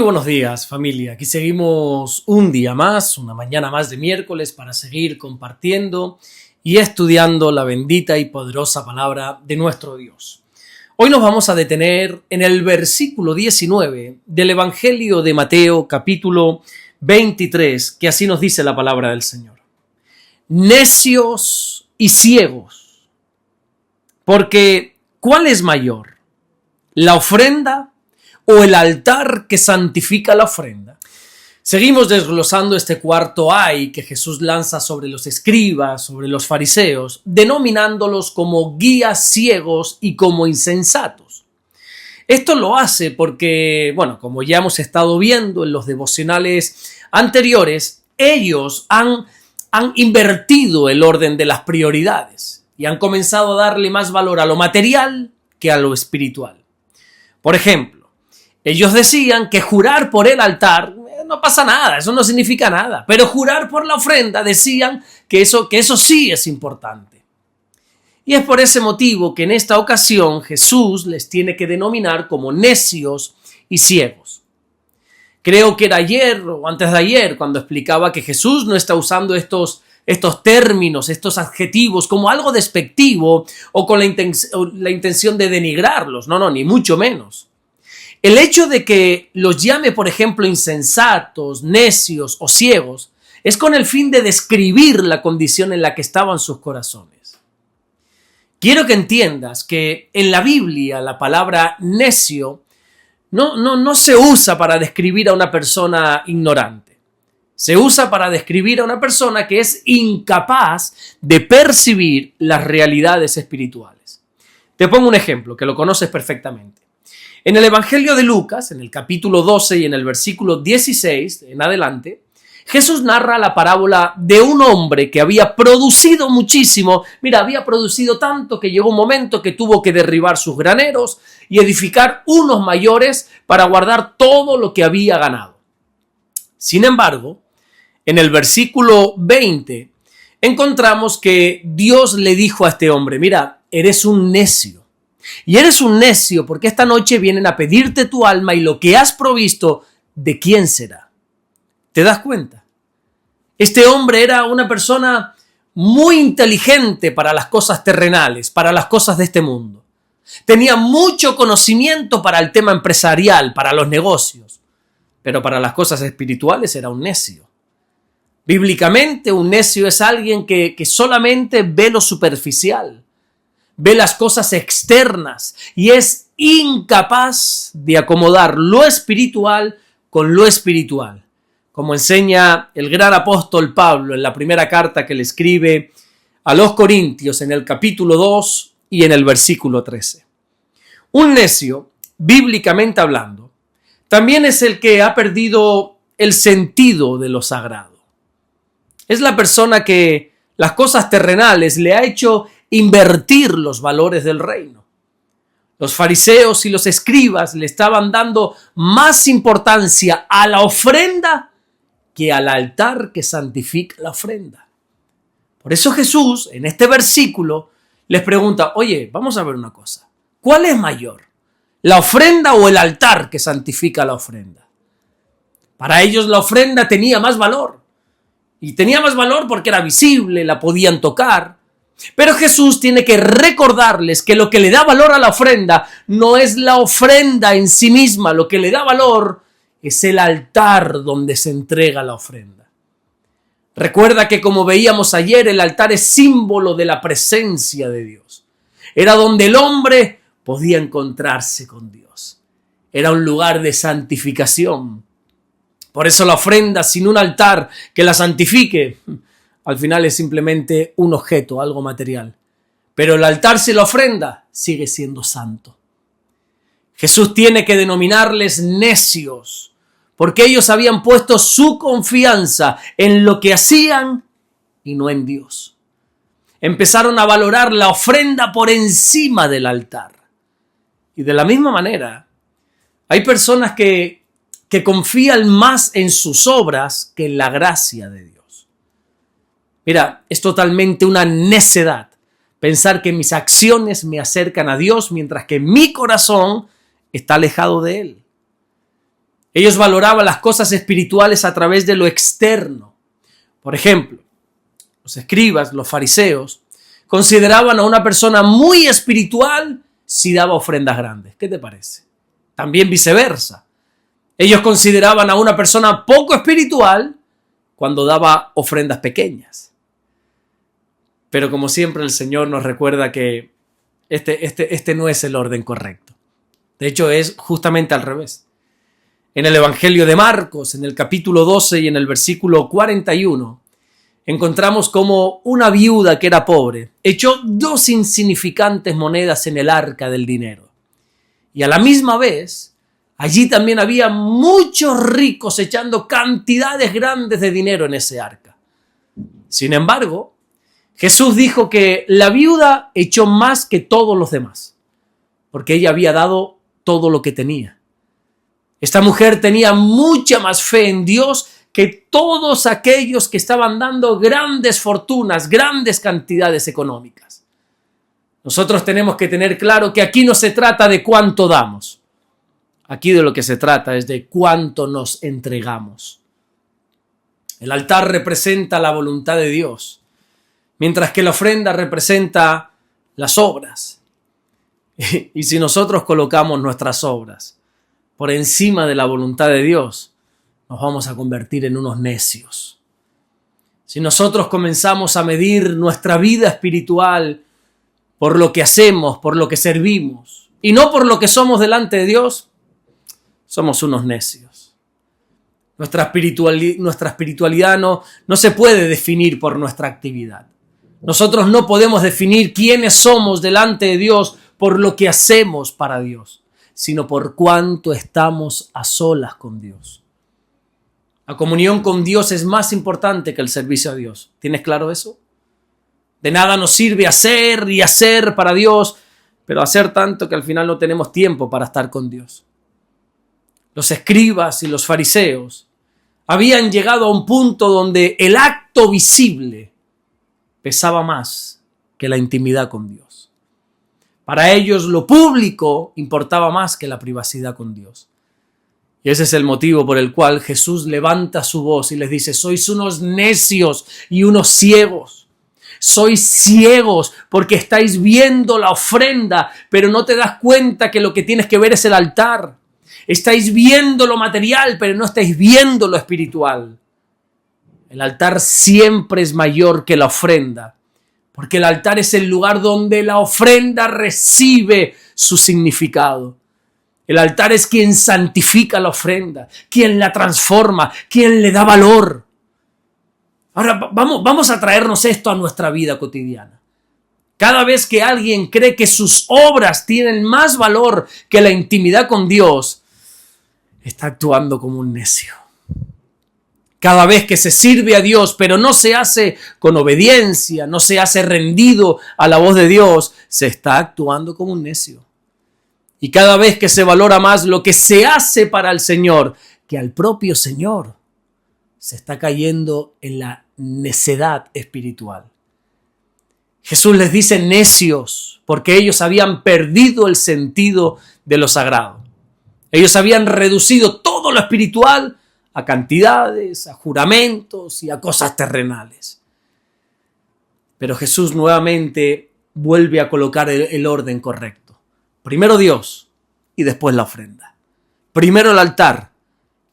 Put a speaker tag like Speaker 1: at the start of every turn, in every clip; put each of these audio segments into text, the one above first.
Speaker 1: buenos días, familia. Aquí seguimos un día más, una mañana más de miércoles para seguir compartiendo y estudiando la bendita y poderosa palabra de nuestro Dios. Hoy nos vamos a detener en el versículo 19 del Evangelio de Mateo, capítulo 23, que así nos dice la palabra del Señor. Necios y ciegos, porque ¿cuál es mayor? ¿La ofrenda o el altar que santifica la ofrenda? Seguimos desglosando este cuarto ay que Jesús lanza sobre los escribas, sobre los fariseos, denominándolos como guías ciegos y como insensatos. Esto lo hace porque, como ya hemos estado viendo en los devocionales anteriores, ellos han invertido el orden de las prioridades y han comenzado a darle más valor a lo material que a lo espiritual. Por ejemplo, ellos decían que jurar por el altar no pasa nada, eso no significa nada, pero jurar por la ofrenda decían que eso sí es importante. Y es por ese motivo que en esta ocasión Jesús les tiene que denominar como necios y ciegos. Creo que era ayer o antes de ayer cuando explicaba que Jesús no está usando estos términos, estos adjetivos como algo despectivo o con la intención de denigrarlos, no, ni mucho menos. El hecho de que los llame, por ejemplo, insensatos, necios o ciegos, es con el fin de describir la condición en la que estaban sus corazones. Quiero que entiendas que en la Biblia la palabra necio no se usa para describir a una persona ignorante. Se usa para describir a una persona que es incapaz de percibir las realidades espirituales. Te pongo un ejemplo que lo conoces perfectamente. En el Evangelio de Lucas, en el capítulo 12 y en el versículo 16 en adelante, Jesús narra la parábola de un hombre que había producido muchísimo. Mira, había producido tanto que llegó un momento que tuvo que derribar sus graneros y edificar unos mayores para guardar todo lo que había ganado. Sin embargo, en el versículo 20 encontramos que Dios le dijo a este hombre: mira, eres un necio. Y eres un necio porque esta noche vienen a pedirte tu alma y lo que has provisto, ¿de quién será? ¿Te das cuenta? Este hombre era una persona muy inteligente para las cosas terrenales, para las cosas de este mundo. Tenía mucho conocimiento para el tema empresarial, para los negocios, pero para las cosas espirituales era un necio. Bíblicamente, un necio es alguien que solamente ve lo superficial, ve las cosas externas y es incapaz de acomodar lo espiritual con lo espiritual, como enseña el gran apóstol Pablo en la primera carta que le escribe a los Corintios en el capítulo 2 y en el versículo 13. Un necio, bíblicamente hablando, también es el que ha perdido el sentido de lo sagrado. Es la persona que las cosas terrenales le ha hecho invertir los valores del reino. Los fariseos y los escribas le estaban dando más importancia a la ofrenda que al altar que santifica la ofrenda. Por eso Jesús, en este versículo, les pregunta: oye, vamos a ver una cosa. ¿Cuál es mayor? ¿La ofrenda o el altar que santifica la ofrenda? Para ellos la ofrenda tenía más valor. Y tenía más valor porque era visible, la podían tocar. Pero Jesús tiene que recordarles que lo que le da valor a la ofrenda no es la ofrenda en sí misma, lo que le da valor es el altar donde se entrega la ofrenda. Recuerda que, como veíamos ayer, el altar es símbolo de la presencia de Dios. Era donde el hombre podía encontrarse con Dios. Era un lugar de santificación. Por eso la ofrenda sin un altar que la santifique, al final es simplemente un objeto, algo material. Pero el altar sin la ofrenda sigue siendo santo. Jesús tiene que denominarles necios, porque ellos habían puesto su confianza en lo que hacían y no en Dios. Empezaron a valorar la ofrenda por encima del altar. Y de la misma manera, hay personas que confían más en sus obras que en la gracia de Dios. Mira, es totalmente una necedad pensar que mis acciones me acercan a Dios mientras que mi corazón está alejado de Él. Ellos valoraban las cosas espirituales a través de lo externo. Por ejemplo, los escribas, los fariseos, consideraban a una persona muy espiritual si daba ofrendas grandes. ¿Qué te parece? También viceversa. Ellos consideraban a una persona poco espiritual cuando daba ofrendas pequeñas. Pero como siempre el Señor nos recuerda que este no es el orden correcto. De hecho es justamente al revés. En el Evangelio de Marcos, en el capítulo 12 y en el versículo 41, encontramos como una viuda que era pobre echó 2 insignificantes monedas en el arca del dinero. Y a la misma vez, allí también había muchos ricos echando cantidades grandes de dinero en ese arca. Sin embargo, Jesús dijo que la viuda echó más que todos los demás, porque ella había dado todo lo que tenía. Esta mujer tenía mucha más fe en Dios que todos aquellos que estaban dando grandes fortunas, grandes cantidades económicas. Nosotros tenemos que tener claro que aquí no se trata de cuánto damos. Aquí de lo que se trata es de cuánto nos entregamos. El altar representa la voluntad de Dios, mientras que la ofrenda representa las obras. Y si nosotros colocamos nuestras obras por encima de la voluntad de Dios, nos vamos a convertir en unos necios. Si nosotros comenzamos a medir nuestra vida espiritual por lo que hacemos, por lo que servimos, y no por lo que somos delante de Dios, somos unos necios. Nuestra espiritualidad no se puede definir por nuestra actividad. Nosotros no podemos definir quiénes somos delante de Dios por lo que hacemos para Dios, sino por cuánto estamos a solas con Dios. La comunión con Dios es más importante que el servicio a Dios. ¿Tienes claro eso? De nada nos sirve hacer y hacer para Dios, pero hacer tanto que al final no tenemos tiempo para estar con Dios. Los escribas y los fariseos habían llegado a un punto donde el acto visible pesaba más que la intimidad con Dios. Para ellos lo público importaba más que la privacidad con Dios. Y ese es el motivo por el cual Jesús levanta su voz y les dice: sois unos necios y unos ciegos. Sois ciegos porque estáis viendo la ofrenda, pero no te das cuenta que lo que tienes que ver es el altar. Estáis viendo lo material, pero no estáis viendo lo espiritual. El altar siempre es mayor que la ofrenda, porque el altar es el lugar donde la ofrenda recibe su significado. El altar es quien santifica la ofrenda, quien la transforma, quien le da valor. Ahora vamos a traernos esto a nuestra vida cotidiana. Cada vez que alguien cree que sus obras tienen más valor que la intimidad con Dios, está actuando como un necio. Cada vez que se sirve a Dios, pero no se hace con obediencia, no se hace rendido a la voz de Dios, se está actuando como un necio. Y cada vez que se valora más lo que se hace para el Señor que al propio Señor, se está cayendo en la necedad espiritual. Jesús les dice necios porque ellos habían perdido el sentido de lo sagrado. Ellos habían reducido todo lo espiritual a cantidades, a juramentos y a cosas terrenales. Pero Jesús nuevamente vuelve a colocar el orden correcto. Primero Dios y después la ofrenda. Primero el altar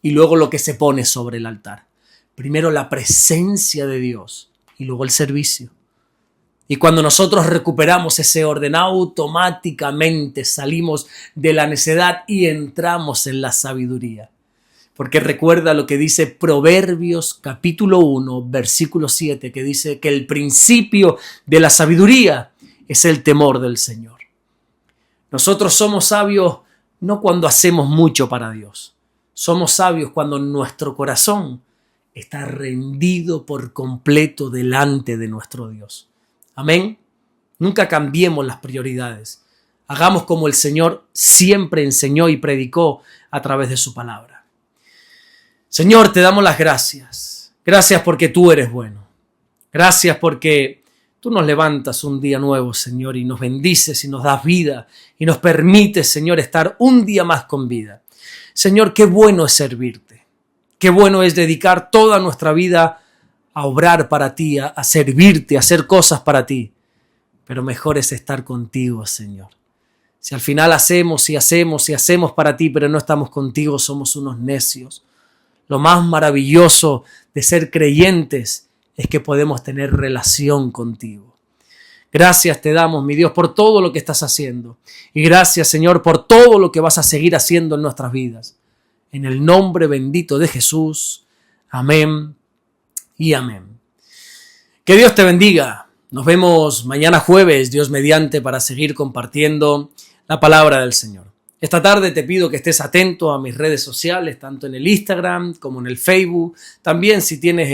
Speaker 1: y luego lo que se pone sobre el altar. Primero la presencia de Dios y luego el servicio. Y cuando nosotros recuperamos ese orden, automáticamente salimos de la necedad y entramos en la sabiduría. Porque recuerda lo que dice Proverbios capítulo 1, versículo 7, que dice que el principio de la sabiduría es el temor del Señor. Nosotros somos sabios no cuando hacemos mucho para Dios. Somos sabios cuando nuestro corazón está rendido por completo delante de nuestro Dios. Amén. Nunca cambiemos las prioridades. Hagamos como el Señor siempre enseñó y predicó a través de su palabra. Señor, te damos las gracias. Gracias porque tú eres bueno. Gracias porque tú nos levantas un día nuevo, Señor, y nos bendices y nos das vida y nos permites, Señor, estar un día más con vida. Señor, qué bueno es servirte. Qué bueno es dedicar toda nuestra vida a obrar para ti, a servirte, a hacer cosas para ti. Pero mejor es estar contigo, Señor. Si al final hacemos y hacemos y hacemos para ti, pero no estamos contigo, somos unos necios. Lo más maravilloso de ser creyentes es que podemos tener relación contigo. Gracias te damos, mi Dios, por todo lo que estás haciendo. Y gracias, Señor, por todo lo que vas a seguir haciendo en nuestras vidas. En el nombre bendito de Jesús. Amén y amén. Que Dios te bendiga. Nos vemos mañana jueves, Dios mediante, para seguir compartiendo la palabra del Señor. Esta tarde te pido que estés atento a mis redes sociales, tanto en el Instagram como en el Facebook. También si tienes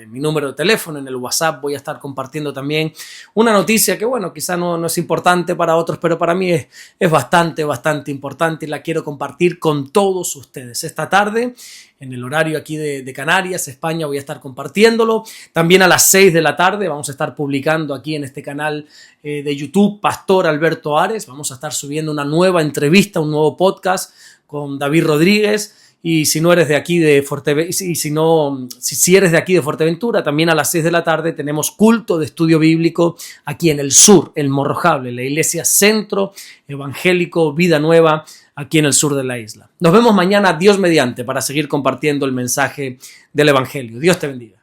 Speaker 1: mi número de teléfono, en el WhatsApp voy a estar compartiendo también una noticia que, bueno, quizá no es importante para otros, pero para mí es bastante importante y la quiero compartir con todos ustedes. Esta tarde, en el horario aquí de Canarias, España, voy a estar compartiéndolo. También a las 6 de la tarde vamos a estar publicando aquí en este canal de YouTube, Pastor Alberto Ares. Vamos a estar subiendo una nueva entrevista, un nuevo podcast con David Rodríguez. Y si no eres de aquí de Fuerteventura, si eres de aquí de Fuerteventura, también a las 6 de la tarde tenemos culto de estudio bíblico aquí en el sur, el Morrojable, la iglesia Centro Evangélico Vida Nueva, aquí en el sur de la isla. Nos vemos mañana, Dios mediante, para seguir compartiendo el mensaje del Evangelio. Dios te bendiga.